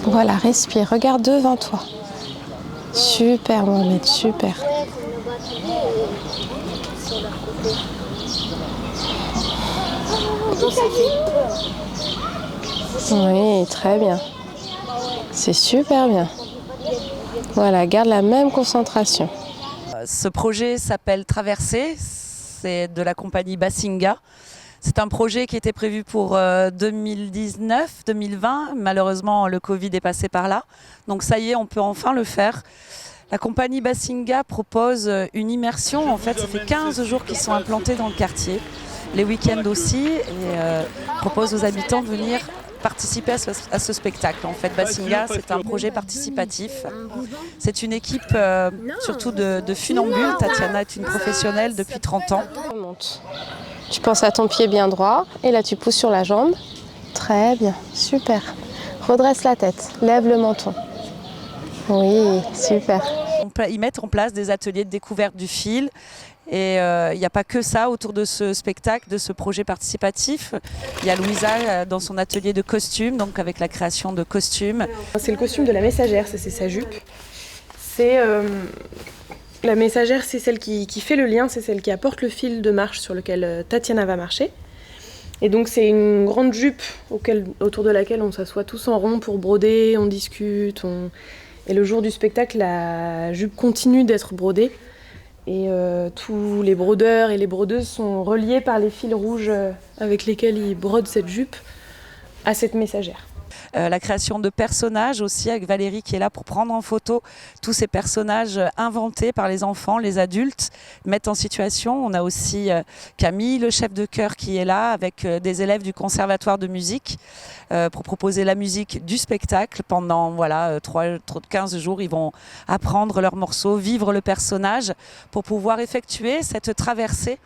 Voilà, respire, regarde devant toi. Super Mohamed, super. Oui, très bien. C'est super bien. Voilà, garde la même concentration. Ce projet s'appelle Traversée, c'est de la compagnie Basinga. C'est un projet qui était prévu pour 2019-2020. Malheureusement, le Covid est passé par là. Donc ça y est, on peut enfin le faire. La compagnie Basinga propose une immersion. En fait, ça fait 15 jours qu'ils sont implantés dans le quartier. Les week-ends aussi. Et propose aux habitants de venir participer à ce spectacle. En fait, Basinga, c'est un projet participatif. C'est une équipe surtout de funambules. Tatiana est une professionnelle depuis 30 ans. Tu penses à ton pied bien droit et là tu pousses sur la jambe. Très bien, super. Redresse la tête, lève le menton. Oui, super. Ils mettent en place des ateliers de découverte du fil. Et il n'y a pas que ça autour de ce spectacle, de ce projet participatif. Il y a Louisa dans son atelier de costumes, donc avec la création de costumes. C'est le costume de la messagère, ça c'est sa jupe. La messagère, c'est celle qui fait le lien, c'est celle qui apporte le fil de marche sur lequel Tatiana va marcher. Et donc c'est une grande jupe autour de laquelle on s'assoit tous en rond pour broder, on discute. Et le jour du spectacle, la jupe continue d'être brodée. Et tous les brodeurs et les brodeuses sont reliés par les fils rouges avec lesquels ils brodent cette jupe à cette messagère. La création de personnages aussi avec Valérie qui est là pour prendre en photo tous ces personnages inventés par les enfants, les adultes, mettre en situation. On a aussi Camille, le chef de chœur qui est là avec des élèves du conservatoire de musique pour proposer la musique du spectacle pendant 15 jours. Ils vont apprendre leurs morceaux, vivre le personnage pour pouvoir effectuer cette traversée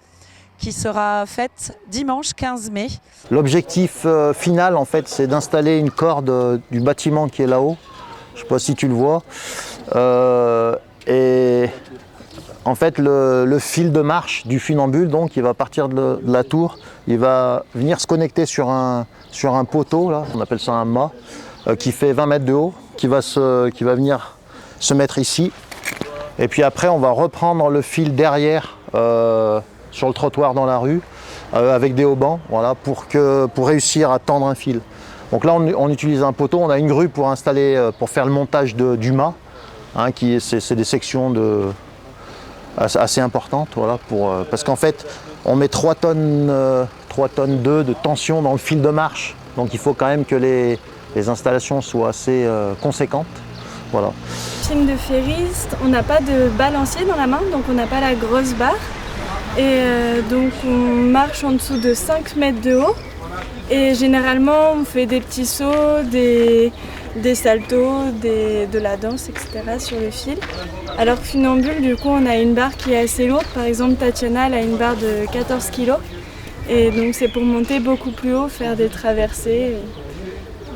qui sera faite dimanche 15 mai. L'objectif final, en fait, c'est d'installer une corde du bâtiment qui est là-haut. Je ne sais pas si tu le vois. Et en fait, le fil de marche du funambule, donc, il va partir de la tour. Il va venir se connecter sur un poteau, là, on appelle ça un mât, qui fait 20 mètres de haut, qui va venir se mettre ici. Et puis après, on va reprendre le fil derrière sur le trottoir dans la rue avec des haubans, voilà, pour réussir à tendre un fil. Donc là on utilise un poteau, on a une grue pour installer, pour faire le montage du mât, hein, c'est des sections assez importantes, voilà, parce qu'en fait on met 3 tonnes de tension dans le fil de marche, donc il faut quand même que les installations soient assez conséquentes. Voilà. Film de ferriste, on n'a pas de balancier dans la main, donc on n'a pas la grosse barre. Et donc on marche en dessous de 5 mètres de haut. Et généralement on fait des petits sauts, des saltos, de la danse, etc. sur le fil. Alors que funambule, du coup on a une barre qui est assez lourde. Par exemple Tatiana elle a une barre de 14 kg. Et donc c'est pour monter beaucoup plus haut, faire des traversées.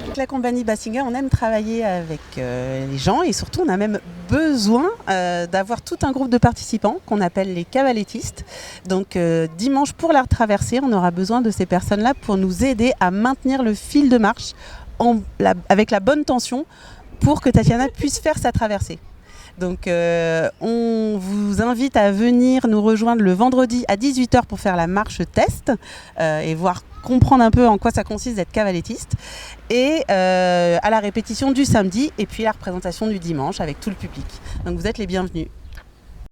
Avec la compagnie Basinga, on aime travailler avec les gens et surtout on a même besoin d'avoir tout un groupe de participants qu'on appelle les cavalettistes. Donc dimanche pour la traversée, on aura besoin de ces personnes-là pour nous aider à maintenir le fil de marche avec la bonne tension pour que Tatiana puisse faire sa traversée. Donc on vous invite à venir nous rejoindre le vendredi à 18 h pour faire la marche test et comprendre un peu en quoi ça consiste d'être cavalettiste, et à la répétition du samedi et puis la représentation du dimanche avec tout le public. Donc vous êtes les bienvenus.